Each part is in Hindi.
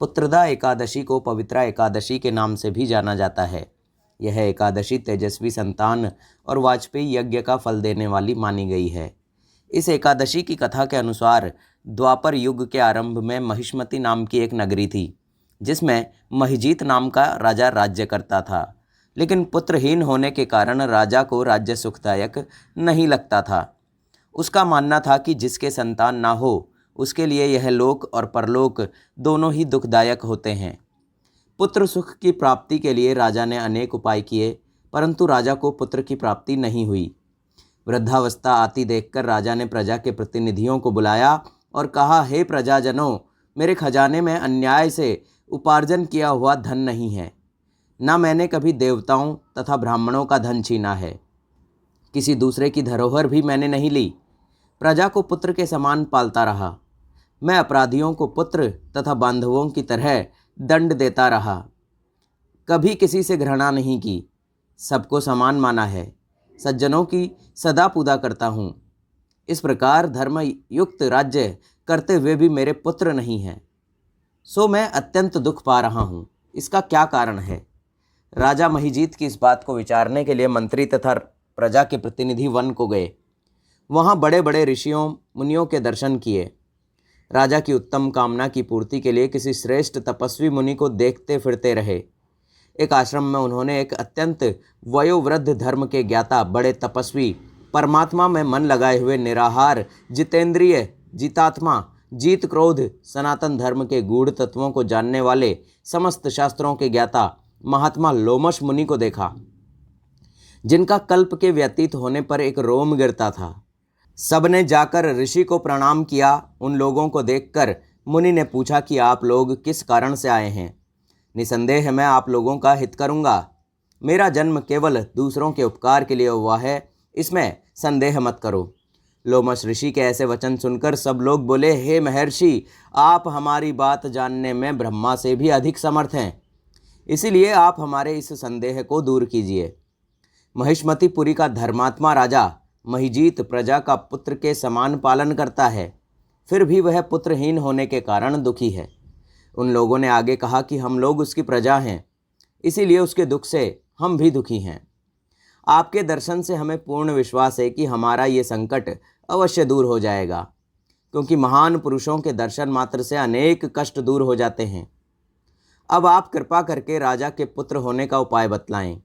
पुत्रदा एकादशी को पवित्रा एकादशी के नाम से भी जाना जाता है। यह एकादशी तेजस्वी संतान और वाजपेयी यज्ञ का फल देने वाली मानी गई है। इस एकादशी की कथा के अनुसार द्वापर युग के आरंभ में महिष्मति नाम की एक नगरी थी, जिसमें महिजीत नाम का राजा राज्य करता था। लेकिन पुत्रहीन होने के कारण राजा को राज्य सुखदायक नहीं लगता था। उसका मानना था कि जिसके संतान ना हो उसके लिए यह लोक और परलोक दोनों ही दुखदायक होते हैं। पुत्र सुख की प्राप्ति के लिए राजा ने अनेक उपाय किए, परंतु राजा को पुत्र की प्राप्ति नहीं हुई। वृद्धावस्था आती देखकर राजा ने प्रजा के प्रतिनिधियों को बुलाया और कहा, हे प्रजाजनों, मेरे खजाने में अन्याय से उपार्जन किया हुआ धन नहीं है। न मैंने कभी देवताओं तथा ब्राह्मणों का धन छीना है। किसी दूसरे की धरोहर भी मैंने नहीं ली। प्रजा को पुत्र के समान पालता रहा। मैं अपराधियों को पुत्र तथा बांधवों की तरह दंड देता रहा। कभी किसी से घृणा नहीं की। सबको समान माना है। सज्जनों की सदा पूजा करता हूँ। इस प्रकार धर्म युक्त राज्य करते हुए भी मेरे पुत्र नहीं हैं, सो मैं अत्यंत दुख पा रहा हूँ। इसका क्या कारण है? राजा महिजीत की इस बात को विचारने के लिए मंत्री तथा प्रजा के प्रतिनिधि वन को गए। वहाँ बड़े बड़े ऋषियों मुनियों के दर्शन किए। राजा की उत्तम कामना की पूर्ति के लिए किसी श्रेष्ठ तपस्वी मुनि को देखते फिरते रहे। एक आश्रम में उन्होंने एक अत्यंत वयोवृद्ध धर्म के ज्ञाता बड़े तपस्वी, परमात्मा में मन लगाए हुए निराहार, जितेंद्रिय, जितात्मा, जीत क्रोध, सनातन धर्म के गूढ़ तत्वों को जानने वाले, समस्त शास्त्रों के ज्ञाता महात्मा लोमश मुनि को देखा, जिनका कल्प के व्यतीत होने पर एक रोम गिरता था। सबने जाकर ऋषि को प्रणाम किया। उन लोगों को देखकर मुनि ने पूछा कि आप लोग किस कारण से आए हैं? निसंदेह मैं आप लोगों का हित करूंगा। मेरा जन्म केवल दूसरों के उपकार के लिए हुआ है, इसमें संदेह मत करो। लोमश ऋषि के ऐसे वचन सुनकर सब लोग बोले, हे महर्षि, आप हमारी बात जानने में ब्रह्मा से भी अधिक समर्थ हैं, इसीलिए आप हमारे इस संदेह को दूर कीजिए। महिष्मतिपुरी का धर्मात्मा राजा महिजीत प्रजा का पुत्र के समान पालन करता है, फिर भी वह पुत्रहीन होने के कारण दुखी है। उन लोगों ने आगे कहा कि हम लोग उसकी प्रजा हैं, इसीलिए उसके दुख से हम भी दुखी हैं। आपके दर्शन से हमें पूर्ण विश्वास है कि हमारा ये संकट अवश्य दूर हो जाएगा, क्योंकि महान पुरुषों के दर्शन मात्र से अनेक कष्ट दूर हो जाते हैं। अब आप कृपा करके राजा के पुत्र होने का उपाय बतलाएं।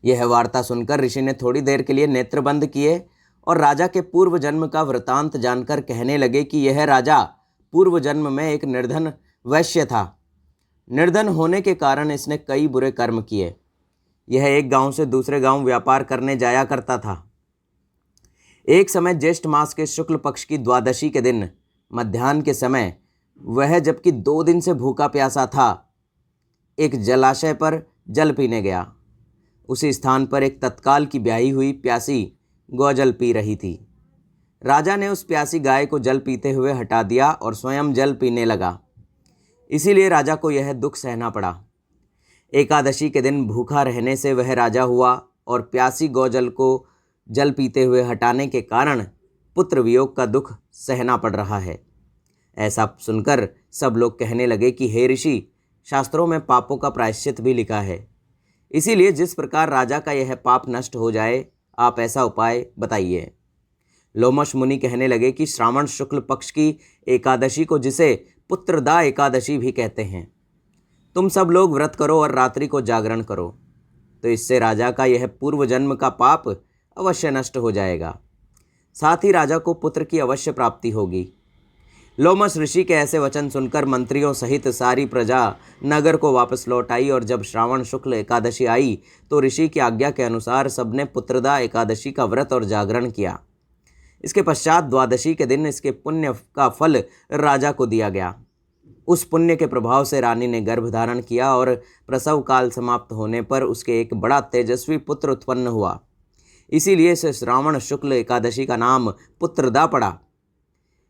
यह वार्ता सुनकर ऋषि ने थोड़ी देर के लिए नेत्र बंद किए और राजा के पूर्व जन्म का वृतांत जानकर कहने लगे कि यह राजा पूर्व जन्म में एक निर्धन वैश्य था। निर्धन होने के कारण इसने कई बुरे कर्म किए। यह एक गांव से दूसरे गांव व्यापार करने जाया करता था। एक समय ज्येष्ठ मास के शुक्ल पक्ष की द्वादशी के दिन मध्याह्न के समय वह, जबकि 2 दिन से भूखा प्यासा था, एक जलाशय पर जल पीने गया। उसी स्थान पर एक तत्काल की ब्याही हुई प्यासी गौजल पी रही थी। राजा ने उस प्यासी गाय को जल पीते हुए हटा दिया और स्वयं जल पीने लगा। इसीलिए राजा को यह दुख सहना पड़ा। एकादशी के दिन भूखा रहने से वह राजा हुआ और प्यासी गौजल को जल पीते हुए हटाने के कारण पुत्र वियोग का दुख सहना पड़ रहा है। ऐसा सुनकर सब लोग कहने लगे कि हे ऋषि, शास्त्रों में पापों का प्रायश्चित भी लिखा है, इसीलिए जिस प्रकार राजा का यह पाप नष्ट हो जाए, आप ऐसा उपाय बताइए। लोमश मुनि कहने लगे कि श्रावण शुक्ल पक्ष की एकादशी को, जिसे पुत्रदा एकादशी भी कहते हैं, तुम सब लोग व्रत करो और रात्रि को जागरण करो, तो इससे राजा का यह पूर्व जन्म का पाप अवश्य नष्ट हो जाएगा। साथ ही राजा को पुत्र की अवश्य प्राप्ति होगी। लोमश ऋषि के ऐसे वचन सुनकर मंत्रियों सहित सारी प्रजा नगर को वापस लौट आई और जब श्रावण शुक्ल एकादशी आई तो ऋषि की आज्ञा के अनुसार सबने पुत्रदा एकादशी का व्रत और जागरण किया। इसके पश्चात द्वादशी के दिन इसके पुण्य का फल राजा को दिया गया। उस पुण्य के प्रभाव से रानी ने गर्भ धारण किया और प्रसव काल समाप्त होने पर उसके एक बड़ा तेजस्वी पुत्र उत्पन्न हुआ। इसीलिए इस श्रावण शुक्ल एकादशी का नाम पुत्रदा पड़ा।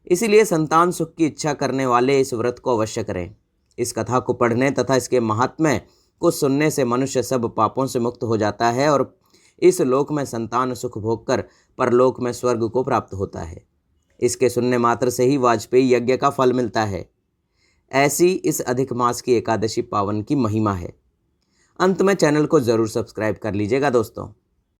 इसीलिए संतान सुख की इच्छा करने वाले इस व्रत को अवश्य करें। इस कथा को पढ़ने तथा इसके महात्म्य को सुनने से मनुष्य सब पापों से मुक्त हो जाता है और इस लोक में संतान सुख भोगकर परलोक में स्वर्ग को प्राप्त होता है। इसके सुनने मात्र से ही वाजपेयी यज्ञ का फल मिलता है। ऐसी इस अधिक मास की एकादशी पावन की महिमा है। अंत में चैनल को ज़रूर सब्सक्राइब कर लीजिएगा दोस्तों।